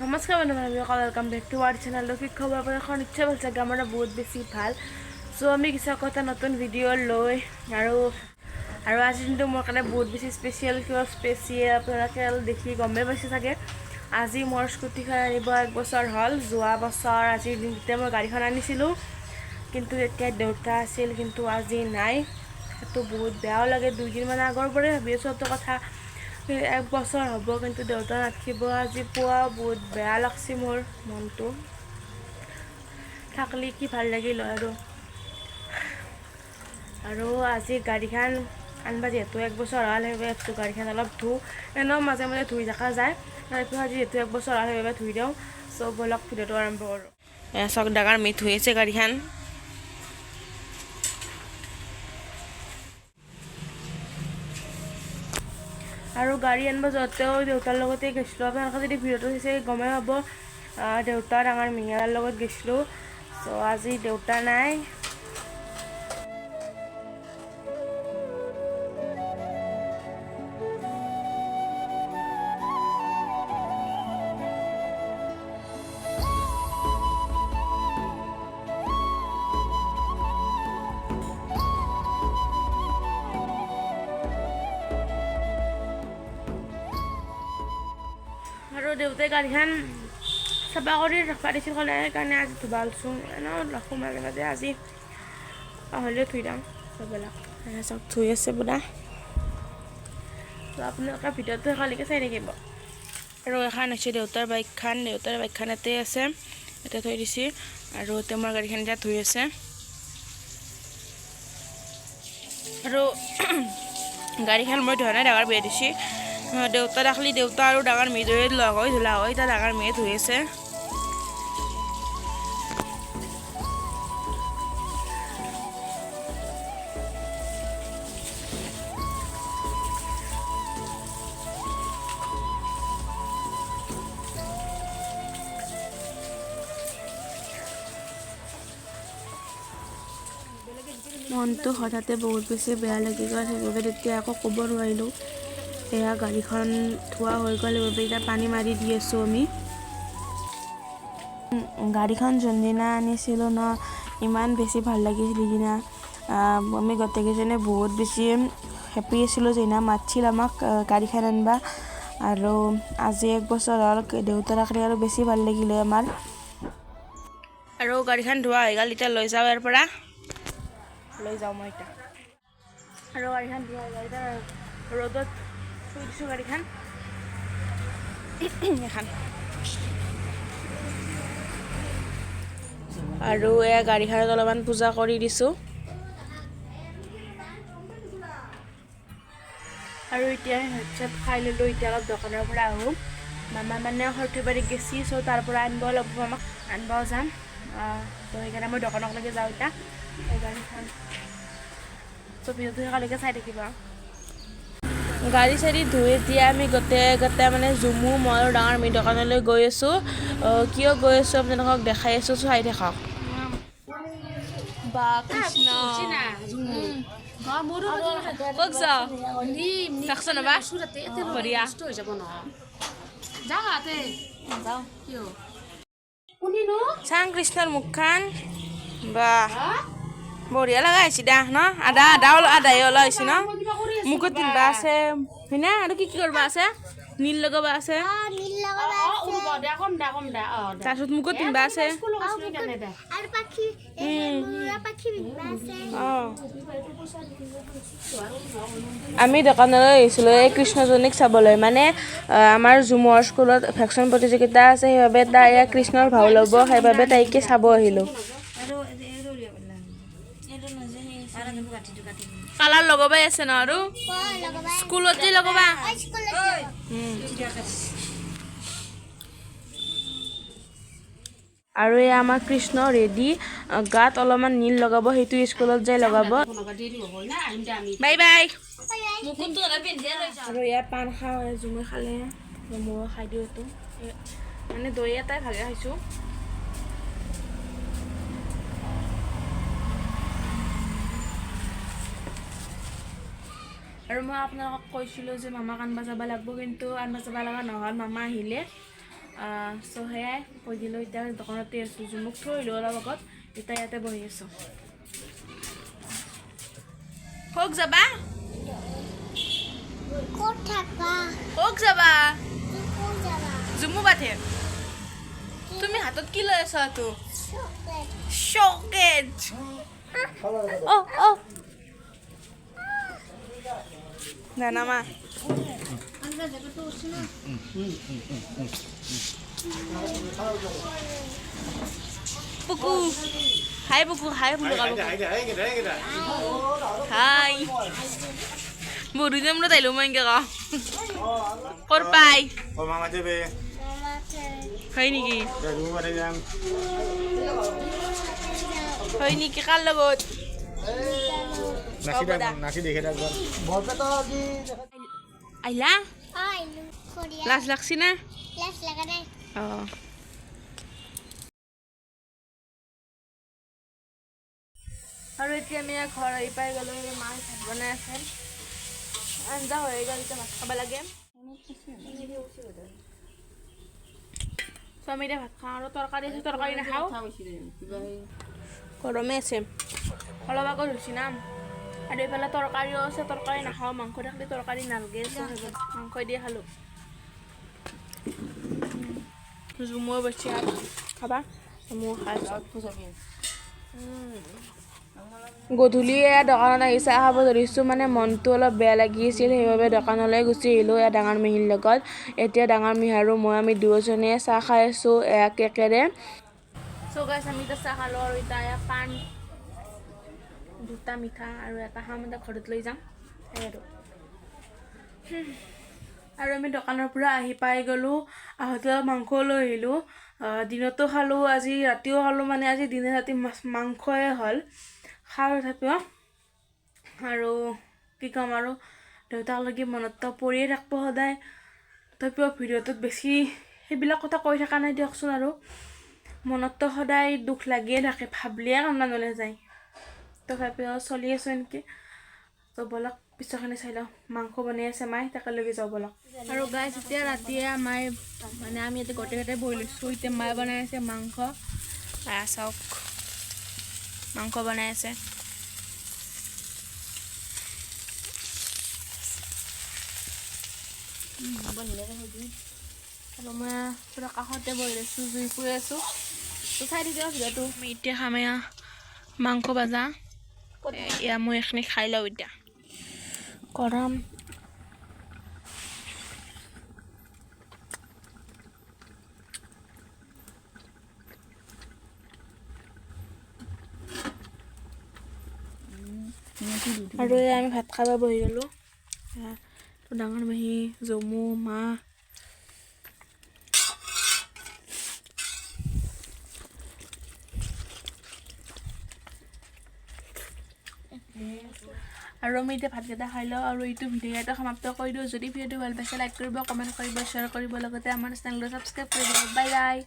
নমস্কাৰ বন্ধু welcome back to our channel. কি খবৰ আপোনাৰ নিশ্চয় ভাল চাগে, আমাৰ বহুত বেছি ভাল। চ' আমি কিছু এটা নতুন ভিডিঅ' লৈ আৰু আজি কিন্তু মোৰ কাৰণে বহুত বেছি স্পেচিয়েল আপোনালোকে দেখি গমেই পাইছে চাগে। আজি মোৰ স্কুটিখন আনিব 1 বছৰ হ'ল। যোৱা বছৰ আজিৰ দিনটোতে মই গাড়ীখন আনিছিলোঁ, কিন্তু এতিয়া দেউতা আছিল কিন্তু আজি নাই। সেইটো বহুত বেয়াও লাগে। 2 দিনমান আগৰ পৰাই ভাবি আছোঁ এইটো কথা, 1 বছৰ হ'ব কিন্তু দেউতা নাথাকিব আজি পুৱা। বহুত বেয়া লাগছে মোৰ মনটো। থাকলি কি ভাল লাগিল আৰু আজি গাড়ীখন আনবা যিহেতু 1 বছৰ হ'ল, সেইবাবে গাড়ীখন অলপ এনেও মাজে মাজে ধুই থকা যায়। তাৰপিছত আজি যিহেতু 1 বছৰ হ'ল সেইবাবে ধুই দিওঁ। চ' বলক ভিডিঅ'টো আৰম্ভ কৰোঁ। চক ডাঙৰ মিঠ হৈ আছে গাড়ীখন। আৰু গাড়ী আনিব যাওঁতেও দেউতাৰ লগতে গৈছিলোঁ। আপোনালোকে যদি ভিডিঅ'টো চাইছে গমেই পাব, দেউতা ডাঙৰ মিঞাৰ লগত গৈছিলোঁ। চ' আজি দেউতা নাই। আৰু দেউতাই গাড়ীখন চাফা কৰি ৰাখবা দিছিল ক'লে, সেইকাৰণে আজি ধুবা লৈছোঁ। এনেও ৰাখোঁ মাজে মাজে, আজি পাহৰিলেও ধুই দিওঁ চববিলাক। চব ধুই আছে পুৰা। ত' আপোনালোকে ভিডিঅ'টো শেষলৈকে চাই থাকিব। আৰু এখন হৈছে দেউতাৰ বাইকখন ইয়াতে আছে, ইয়াতে থৈ দিছে। আৰু মোৰ গাড়ীখন এতিয়া ধুই আছে। আৰু গাড়ীখন মই ধোৱা নাই, ডাঙৰ বিয়া দিছে। দেউতা ৰাখলি দেউতা আৰু ডাঙৰ মেয়ে লগ হৈ ধুলা হয়, এতিয়া ডাঙৰ মেয়ে ধুই আছে। মনটো হঠাতে বহুত বেছি বেয়া লাগি গ'ল, সেইবাবে তেতিয়া আকৌ ক'ব নোৱাৰিলোঁ। এয়া গাড়ীখন ধোৱা হৈ গ'ল, সেইবাবে এতিয়া পানী মাৰি দি আছোঁ আমি। গাড়ীখন যোনদিনা আনিছিলোঁ ন, ইমান বেছি ভাল লাগিছিল সিদিনা। আমি গোটেইকেইজনে বহুত বেছি হেপ্পী আছিলোঁ যিদিনা মাতিছিল আমাক গাড়ীখন আনিবা। আৰু আজি 1 বছৰ হ'ল দেউতা থাকিলে আৰু বেছি ভাল লাগিলে আমাৰ। আৰু গাড়ীখন ধোৱা হৈ গ'ল, এতিয়া লৈ যাওঁ ইয়াৰ পৰা। লৈ যাওঁ মই এতিয়া। আৰু গাড়ীখন ধোৱা হৈ গ'ল, এতিয়া ৰ'দত থৈ দিছোঁ গাড়ীখন এখন। আৰু এয়া গাড়ীখনত অলপমান পূজা কৰি দিছোঁ। আৰু এতিয়া আমি ভাত চাত খাই ল'লোঁ। এতিয়া অলপ দোকানৰ পৰা আহোঁ। মামা মানে সৰ্থেবাৰীত গেছি, চ' তাৰ পৰা আনিব অলপ আমাক আনিবও যাম। তো সেইকাৰণে মই দোকানলৈকে যাওঁ এতিয়া। এই গাড়ীখন চ' ভিডিঅ'টো শেষলৈকে চাই থাকিবা। গাড়ী চাড়ী ধুই এতিয়া আমি গোটেই মানে জুমু, মই আৰু ডাঙৰ মেয়ে দোকানলৈ গৈ আছোঁ। কিয় গৈ আছোঁ আপোনালোকক দেখাই আছোঁ, চাই থাকক। বা কৃষ্ণ ক'ত যাওঁ চাং কৃষ্ণৰ মুখখন। বা বঢ়িয়া লগা হৈছে দা ন। আদাহে ওলা হৈছে ন। মুখত পিন্ধবা আছে হয়নে, আৰু কি কৰবা আছে, নীল লগাবা আছে, তাৰপিছত মুখত পিন্ধবা আছে। আমি দোকানলৈ আহিছিলোঁ এই কৃষ্ণজনীক চাবলৈ। মানে আমাৰ ঝুমৰ স্কুলত ভেকচিন প্ৰতিযোগিতা আছে, সেইবাবে তাই কৃষ্ণৰ ভাও ল'ব, সেইবাবে তাইকে চাব আহিলোঁ। কালাৰ লগাবাই আছে ন, আৰু স্কুলত যে লগাবা। আৰু এই আমাৰ কৃষ্ণ ৰেডি, গাত অলপমান নীল লগাব, সেইটো স্কুলত যাই লগাব। Bye bye. আৰু ইয়াত পাণ খাওঁ, জুমুই খালে, ময়ো খাই দিওঁ। এইটো মানে দৈ এটাই ভাগে খাইছোঁ। আৰু মই আপোনালোকক কৈছিলোঁ যে মামাক আনবা যাব লাগিব, কিন্তু আনবা যাব লগা নহ'ল। মামা আহিলে চ' সেয়াই কৈ দিলোঁ এতিয়া দোকানতে আছোঁ জুমুক থৈলোঁ অলপ আগত এতিয়া ইয়াতে বহি আছোঁ ক'ত যাবা ক'ত যাবা জুমু বাথে তুমি হাতত কি লৈ আছা তো socket নানামা Buku. Hai buku, hai buku kamu. Hai. Buru jam lo tahu main kau. Korpai. Oh mama cebe. Hai niki. Dari mana yang? Hai niki kalau got. Nasi dekhe dah bar. Bahut to lagi. Ayla. Aylu. Korea. Las laksina. Las lagane. Oh. আৰু এতিয়া আমি ঘৰ আহি পাই গ'লো মায়ে ভাত বনাই আছে আঞ্জা হৈ গ'ল এতিয়া ভাত খাব লাগে চ' আমি এতিয়া ভাত খাওঁ আৰু তৰকাৰী আছে তৰকাৰী নাখাওঁ গৰমে আছে অলপ আগত হৈছে না আৰু এইফালে তৰকাৰীও আছে তৰকাৰী নাখাওঁ মাংস থাকিলে তৰকাৰী নালাগে মাংস দিয়ে খালোঁ জুমুৰ বচ্চা খাবা জুমুৰ খাই গধূলি এয়া দোকানত আহি চাহ খাব ধৰিছোঁ মানে মনটো অলপ বেয়া লাগিছিল সেইবাবে দোকানলৈ গুচি আহিলোঁ এয়া ডাঙৰ মিহিৰ লগত এতিয়া ডাঙৰ মিহি আৰু মই আমি দুয়োজনে চাহ খাই আছোঁ এয়া কেকেৰে চ' গাইছ আমি এতিয়া চাহ খালোঁ আৰু এতিয়া এয়া পাণ দুটা মিঠা আৰু এটা খাম এটা ঘৰত লৈ যাম সেই আৰু আমি দোকানৰ পৰা আহি পাই গ'লোঁ আহোঁতে মাংস লৈ আহিলোঁ দিনতো খালোঁ আজি ৰাতিও খালোঁ মানে আজি দিনে ৰাতি মাংসই হ'ল খাওঁ তথাপিও আৰু কি ক'ম আৰু দেউতাক লাগি মনত পৰিয়ে থাকিব সদায় তথাপিও ভিডিঅ'টোত বেছি সেইবিলাক কথা কৈ থকা নাই দিয়কচোন আৰু মনততো সদায় দুখ লাগিয়ে থাকে ভাবিলিয়ে কান্দা নলে যায় তথাপিও চলি আছোঁ এনেকৈ তো বলক পিছৰখিনি চাই লওঁ মাংস বনাই আছে মায়ে তাকে লৈ যাওঁ বলক আৰু গাইছ এতিয়া ৰাতিয়ে মায়ে মানে আমি ইয়াতে গোটেই বহি লৈছোঁ এতিয়া মায়ে বনাই আছে মাংস চাওক মাংস বনাই আছে আৰু মই পুৰা কাষতে বহি লৈছোঁ জুই ফুৰি আছোঁ তো চাই দিছোঁ ভিডিঅ'টো আমি এতিয়া খাম এয়া মাংস ভাজা এয়া মই এইখিনি খাই লওঁ এতিয়া গৰম আৰু আমি ভাত খাব বহি গ'লোঁ ডাঙৰ মাহী জমু মা আৰু আমি এতিয়া ভাতকেইটা খাই লওঁ আৰু এইটো ভিডিঅ' এটা সমাপ্ত কৰি দিওঁ যদি ভিডিঅ'টো ভাল পাইছে লাইক কৰিব কমেণ্ট কৰিব শ্বেয়াৰ কৰিব লগতে আমাৰ চেনেলটো ছাবস্ক্ৰাইব কৰিব বাই বাই